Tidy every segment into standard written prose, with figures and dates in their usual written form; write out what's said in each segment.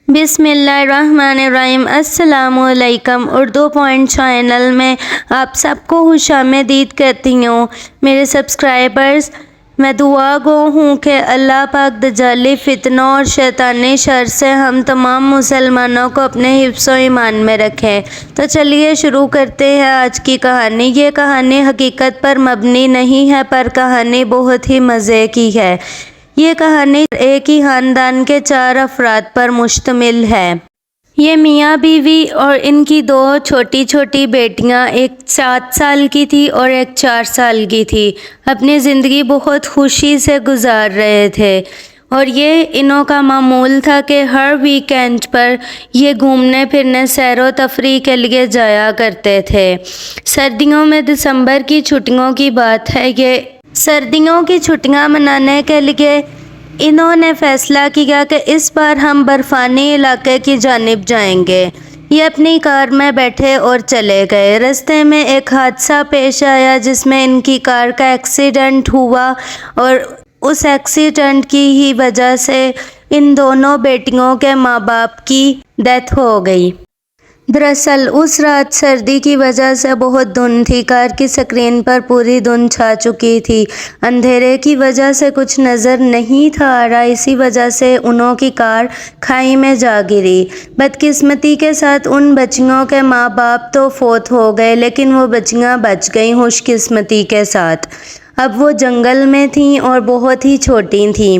بسم اللہ الرحمن الرحیم۔ السلام علیکم۔ اردو پوائنٹ چینل میں آپ سب کو خوش آمدید کرتی ہوں میرے سبسکرائبرز۔ میں دعا گو ہوں کہ اللہ پاک دجالی فتنوں اور شیطانی شر سے ہم تمام مسلمانوں کو اپنے حفظ و ایمان میں رکھیں۔ تو چلیے شروع کرتے ہیں آج کی کہانی۔ یہ کہانی حقیقت پر مبنی نہیں ہے پر کہانی بہت ہی مزے کی ہے۔ یہ کہانی ایک ہی خاندان کے 4 افراد پر مشتمل ہے۔ یہ میاں بیوی اور ان کی 2 چھوٹی چھوٹی بیٹیاں، ایک 7 سال کی تھی اور ایک 4 سال کی تھی، اپنی زندگی بہت خوشی سے گزار رہے تھے۔ اور یہ انہوں کا معمول تھا کہ ہر ویکینڈ پر یہ گھومنے پھرنے سیر و تفریح کے لیے جایا کرتے تھے۔ سردیوں میں دسمبر کی چھٹیوں کی بات ہے۔ یہ سردیوں کی چھٹیاں منانے کے لیے انہوں نے فیصلہ کیا کہ اس بار ہم برفانی علاقے کی جانب جائیں گے۔ یہ اپنی کار میں بیٹھے اور چلے گئے۔ راستے میں ایک حادثہ پیش آیا جس میں ان کی کار کا ایکسیڈنٹ ہوا اور اس ایکسیڈنٹ کی ہی وجہ سے ان دونوں بیٹیوں کے ماں باپ کی ڈیتھ ہو گئی۔ دراصل اس رات سردی کی وجہ سے بہت دھند تھی، کار کی اسکرین پر پوری دھند چھا چکی تھی، اندھیرے کی وجہ سے کچھ نظر نہیں تھا آ رہا، اسی وجہ سے انہوں کی کار کھائی میں جا گری۔ بدقسمتی کے ساتھ ان بچیوں کے ماں باپ تو فوت ہو گئے لیکن وہ بچیاں بچ گئیں خوش قسمتی کے ساتھ۔ اب وہ جنگل میں تھیں اور بہت ہی چھوٹی تھیں۔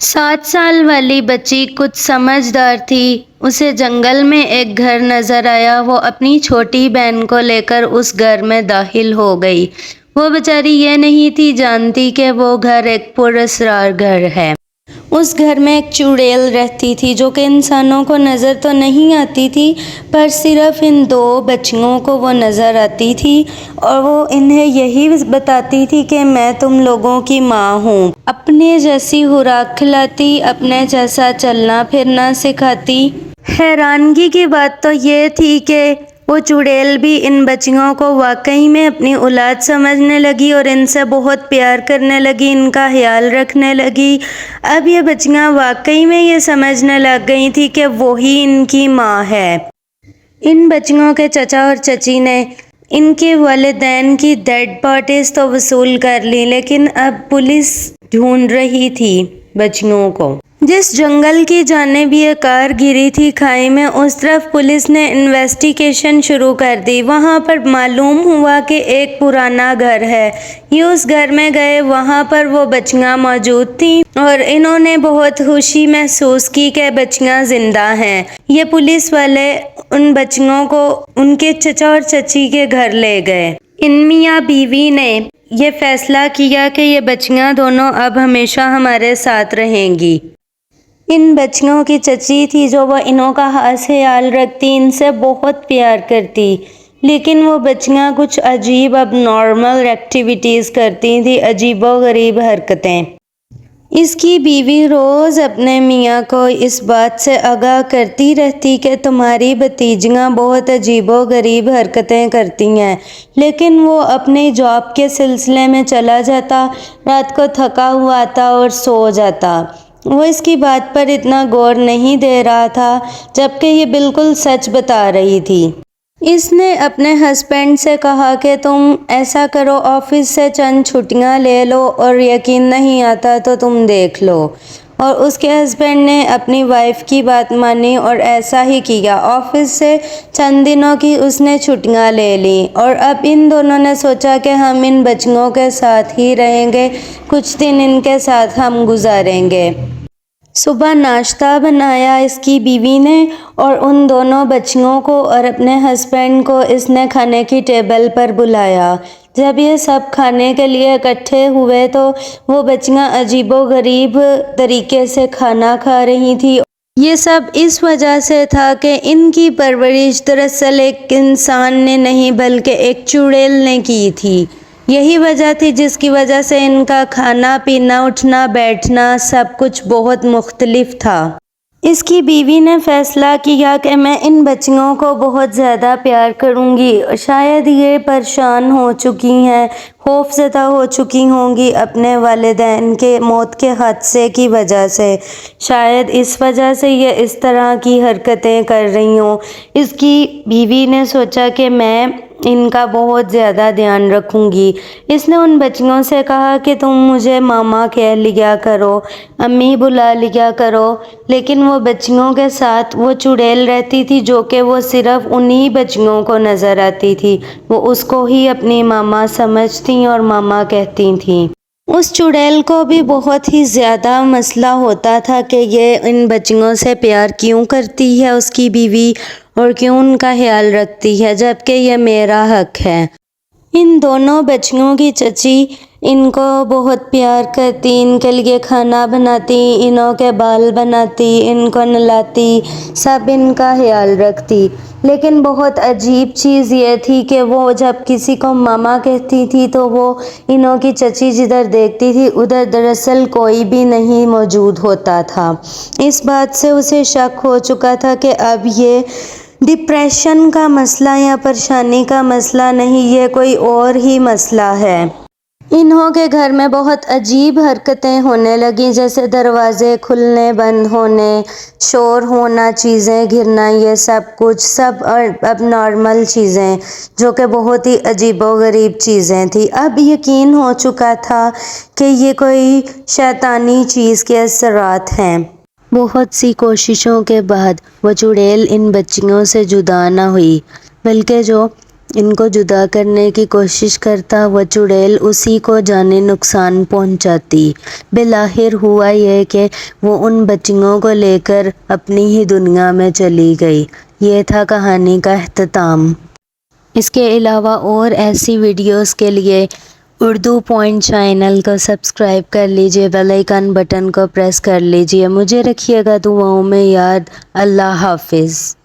7 سال والی بچی کچھ سمجھدار تھی، اسے جنگل میں ایک گھر نظر آیا، وہ اپنی چھوٹی بہن کو لے کر اس گھر میں داخل ہو گئی۔ وہ بیچاری یہ نہیں تھی جانتی کہ وہ گھر ایک پراسرار گھر ہے۔ اس گھر میں ایک چڑیل رہتی تھی جو کہ انسانوں کو نظر تو نہیں آتی تھی پر صرف ان 2 بچیوں کو وہ نظر آتی تھی اور وہ انہیں یہی بتاتی تھی کہ میں تم لوگوں کی ماں ہوں۔ اپنے جیسی خوراک کھلاتی، اپنے جیسا چلنا پھرنا سکھاتی۔ حیرانگی کی بات تو یہ تھی کہ وہ چڑیل بھی ان بچیوں کو واقعی میں اپنی اولاد سمجھنے لگی اور ان سے بہت پیار کرنے لگی، ان کا خیال رکھنے لگی۔ اب یہ بچیاں واقعی میں یہ سمجھنے لگ گئی تھی کہ وہی ان کی ماں ہے۔ ان بچیوں کے چچا اور چچی نے ان کے والدین کی ڈیڈ باڈیز تو وصول کر لی لیکن اب پولیس ڈھونڈ رہی تھی بچیوں کو۔ جس جنگل کی جانب یہ کار گری تھی کھائی میں، اس طرف پولیس نے انویسٹیگیشن شروع کر دی۔ وہاں پر معلوم ہوا کہ ایک پرانا گھر ہے۔ یہ اس گھر میں گئے، وہاں پر وہ بچیاں موجود تھیں اور انہوں نے بہت خوشی محسوس کی کہ بچیاں زندہ ہیں۔ یہ پولیس والے ان بچیوں کو ان کے چچا اور چچی کے گھر لے گئے۔ ان میاں بیوی نے یہ فیصلہ کیا کہ یہ بچیاں دونوں اب ہمیشہ ہمارے ساتھ رہیں گی۔ ان بچیوں کی چچی تھی جو وہ انہوں کا خاص خیال رکھتی، ان سے بہت پیار کرتی، لیکن وہ بچیاں کچھ عجیب اب نارمل ایکٹیویٹیز کرتی تھیں، عجیب و غریب حرکتیں۔ اس کی بیوی روز اپنے میاں کو اس بات سے آگاہ کرتی رہتی کہ تمہاری بھتیجیاں بہت عجیب و غریب حرکتیں کرتی ہیں، لیکن وہ اپنی جاب کے سلسلے میں چلا جاتا، رات کو تھکا ہوا آتا اور سو جاتا۔ وہ اس کی بات پر اتنا غور نہیں دے رہا تھا جبکہ یہ بالکل سچ بتا رہی تھی۔ اس نے اپنے ہسبینڈ سے کہا کہ تم ایسا کرو، آفس سے چند چھٹیاں لے لو اور یقین نہیں آتا تو تم دیکھ لو۔ اور اس کے ہسبینڈ نے اپنی وائف کی بات مانی اور ایسا ہی کیا۔ آفس سے چند دنوں کی اس نے چھٹیاں لے لیں اور اب ان دونوں نے سوچا کہ ہم ان بچیوں کے ساتھ ہی رہیں گے، کچھ دن ان کے ساتھ ہم گزاریں گے۔ صبح ناشتہ بنایا اس کی بیوی نے اور ان دونوں بچیوں کو اور اپنے ہسبینڈ کو اس نے کھانے کی ٹیبل پر بلایا۔ جب یہ سب کھانے کے لیے اکٹھے ہوئے تو وہ بچیاں عجیب و غریب طریقے سے کھانا کھا رہی تھیں۔ یہ سب اس وجہ سے تھا کہ ان کی پرورش دراصل ایک انسان نے نہیں بلکہ ایک چڑیل نے کی تھی۔ یہی وجہ تھی جس کی وجہ سے ان کا کھانا پینا، اٹھنا بیٹھنا سب کچھ بہت مختلف تھا۔ اس کی بیوی نے فیصلہ کیا کہ میں ان بچیوں کو بہت زیادہ پیار کروں گی، شاید یہ پریشان ہو چکی ہیں، خوف زدہ ہو چکی ہوں گی اپنے والدین کے موت کے حادثے کی وجہ سے، شاید اس وجہ سے یہ اس طرح کی حرکتیں کر رہی ہوں۔ اس کی بیوی نے سوچا کہ میں ان کا بہت زیادہ دھیان رکھوں گی۔ اس نے ان بچیوں سے کہا کہ تم مجھے ماما کہہ لیا کرو، امی بلا لیا کرو، لیکن وہ بچیوں کے ساتھ وہ چڑیل رہتی تھی جو کہ وہ صرف انہی بچیوں کو نظر آتی تھی، وہ اس کو ہی اپنی ماما سمجھتیں اور ماما کہتی تھیں۔ اس چڑیل کو بھی بہت ہی زیادہ مسئلہ ہوتا تھا کہ یہ ان بچیوں سے پیار کیوں کرتی ہے اس کی بیوی، اور کیوں ان کا خیال رکھتی ہے جبکہ یہ میرا حق ہے۔ ان دونوں بچیوں کی چچی ان کو بہت پیار کرتی، ان کے لیے کھانا بناتی، انہوں کے بال بناتی، ان کو نہلاتی، سب ان کا خیال رکھتی۔ لیکن بہت عجیب چیز یہ تھی کہ وہ جب کسی کو ماما کہتی تھی تو وہ انہوں کی چچی جدھر دیکھتی تھی ادھر دراصل کوئی بھی نہیں موجود ہوتا تھا۔ اس بات سے اسے شک ہو چکا تھا کہ اب یہ ڈپریشن کا مسئلہ یا پریشانی کا مسئلہ نہیں، یہ کوئی اور ہی مسئلہ ہے۔ انہوں کے گھر میں بہت عجیب حرکتیں ہونے لگیں، جیسے دروازے کھلنے بند ہونے، شور ہونا، چیزیں گرنا، یہ سب کچھ سب اب نارمل چیزیں جو کہ بہت ہی عجیب و غریب چیزیں تھیں۔ اب یقین ہو چکا تھا کہ یہ کوئی شیطانی چیز کے اثرات ہیں۔ بہت سی کوششوں کے بعد وہ چڑیل ان بچیوں سے جدا نہ ہوئی، بلکہ جو ان کو جدا کرنے کی کوشش کرتا وہ چڑیل اسی کو جانی نقصان پہنچاتی۔ بالآخر ہوا یہ کہ وہ ان بچیوں کو لے کر اپنی ہی دنیا میں چلی گئی۔ یہ تھا کہانی کا اختتام۔ اس کے علاوہ اور ایسی ویڈیوز کے لیے اردو پوائنٹ چینل کو سبسکرائب کر لیجئے، بیل آئیکن بٹن کو پریس کر لیجئے۔ مجھے رکھیے گا دعاؤں میں یاد۔ اللہ حافظ۔